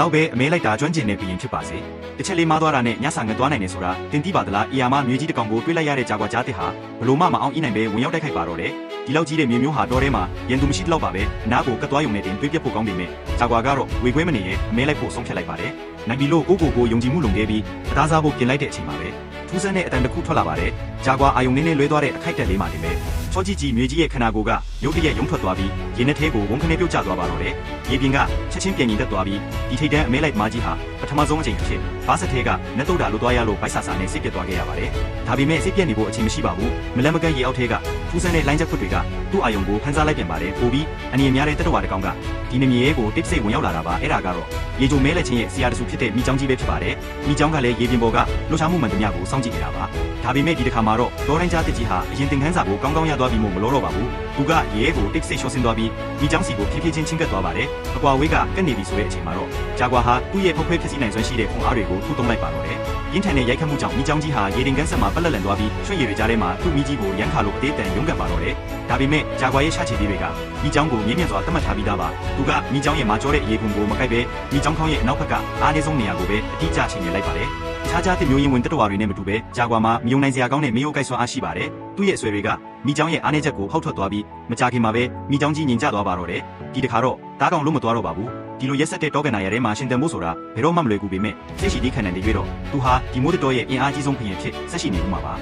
လောက်ပဲအမဲလိုက်တာကျွမ်းကျင်တဲ့ဘီရင်ဖြစ်ပါစေတစ်ချက်လေးမားသွားတာနဲ့ညဆာငတ်သွားနိုင်နေဆိုတာတင်တိပါသလားအီယာမမြေကြီးတစ်ကောင်ကိုတွေးလိုက်ရတဲ့ကြာကွာကြားတစ်ဟာဘလို့မှမအောင်အင်းနိုင်ပဲဝင်ရောက်တိုက်ခိုက်ပါတော့တယ်ဒီလောက်ကြီးတဲ့မြေမျိုးဟာတော်ထဲမှာရန်သူမရှိတော့ပါပဲနားကိုကတ်သွားယုံနဲ့တင်တွေးပြတ်ဖို့ကောင်းပေမဲ့ကြာကွာကတော့ဝေခွဲမနေရဲ့အမဲလိုက်ဖို့ဆုံးဖြတ်လိုက်ပါတယ်နိုင်ပြီလို့ကိုယုံကြည်မှုလုံခဲ့ပြီးအသားစားဖို့ပြင်လိုက်တဲ့အချိန်မှာပဲထူးဆန်းတဲ့အတန်တစ်ခုထွက်လာပါတယ်ကြာကွာအာယုံနဲ့လွဲသွားတဲ့အခိုက်တက်လေးမှတင်ပဲချောကြီးမြေကြီးရဲ့ခန္ဓာကိုယ်ကရုတ်တရက်ရုံထွက်သွားပြီးရေနဲ့ထဲကိုဝုန်းခနဲ့ပြုတ်ကျသွားပါတော့တယ်ရေပြင်ကချက်ချင်းပြန်ညီတက်သွားပြီးဒီထိတ်တန်းအမဲလိုက်မာကြီးဟာပထမဆုံးအချိန်ဖြစ်ဘားစက်ထဲကနှက်တုတ်တာလို့သွားရလို့ဗိုက်ဆာဆာနဲ့စိတ်ပြတ်သွားခဲ့ရပါတယ်ဒါပေမဲ့စိတ်ပြတ်နေဖို့အချိန်မရှိပါဘူးမလန်မကန့်ရေအောက်ထဲကထူးဆန်းတဲ့လိုင်းချက်ခွတ်တွေကသူ့အာယုံကိုဖန်ဆားလိုက်ပြန်ပါတယ်ပို့ပြီးအနေအများတဲ့တတဝါတကောင်ကဒီနမြေကိုတစ်စိတ်ဝင်ရောက်လာတာပါအဲ့ဒါကတော့ရေကြိုမဲလက်ချင်းရဲ့ဆရာတဆူဖြစ်တဲ့မိချောင်းကြီးပဲဖြစ်ပါတယ်မိချောင်းကလည်းရေပြင်ပေါ်ကလှုပ်ရှားမှုမှန်သမျှကိုစောင့်ကြည့်နေတာပါဒါပေမဲ့ဒီတစ်ခါမှာတော့ဒေါ်တိုင်းကြားတစ်ကြီးဟာအရင်သင်ခန်းစာကိုကောင်းကောင်းရသွားပြီးမှမလို့တော့ပါဘူးသူကရဲကိုတစ်စိတ်လျှော့ဆင်းသွားပြီးမိချောင်းစီကိုဖြည်းဖြည်းချင်းချင်းကပ်သွားပါတယ်အကွာဝေးကကပ်နေပြီဆိုတဲ့အချိန်မှာတော့ဂျာကွာဟာသူ့ရဲ့ဖောက်ခွဲဖြစ်စီနိုင်စွမ်းရှိတဲ့ခွန်အားတွေကိုထုသုံးလိုက်ပါတော့တယ်ရင်းထန်တဲ့ရိုက်ခတ်မှုကြောင့်မိချောင်းကြီးဟာရေတင်ကန်းဆက်မှာပက်လက်လန်သွားပြီးရွှေရည်တွေကြားထဲမှာသူ့မိကြီးကိုရန်ခါလို့အသေးတန်ရုန်းကန်ပါတော့တယ်ဒါပေမဲ့ဂျာကွာရဲ့ရှာချီသေးတွေကမိချောင်းကိုမြင့်မြတ်စွာသတ်မှတ်ထားပြီးသားပါသူကမိချောင်းရဲ့မာကျောတဲ့ရေကုန်ကိုမကိုက်ပဲမိချောင်းခေါင်းရဲ့အနောက်ဘက်ကအားနည်းဆုံးနေရာကိုပဲအတိအကျချိန်ရလိုက်ပါတယ်ခြားတဲ့မျိုးရင်းဝင်တတဝါတွေနဲ့မတူပဲဂျာကွာမှာမယုံနိုင်စရာကောင်းတဲ့မေယိုကိုက်ဆွမ်းအားရှိပါတယ်သူ့ရဲ့အဆွေတွေကမိချောင်းရဲ့အားနည်းချက်ကိုဟောက်ထွက်သွားပြီးမကြခင်မှာပဲမိချောင်းကြီးငြိမ်ကျသွားပါတော့တယ်ဒီတခါတော့တားကောင်လုံးမသွားတော့ပါဘူးဒီလိုရက်ဆက်တဲ့တောကန်နာရထဲမှာရှင်တန်ဖို့ဆိုတာဘယ်တော့မှမလွယ်ကူပေမဲ့စိတ်ရှိသည့်ခန္ဓာတွေတွေ့တော့သူဟာဒီမိုးတော်ရဲ့အင်အားကြီးဆုံးဖျင်ဖြစ်ဆက်ရှိနေဦးမှာပါ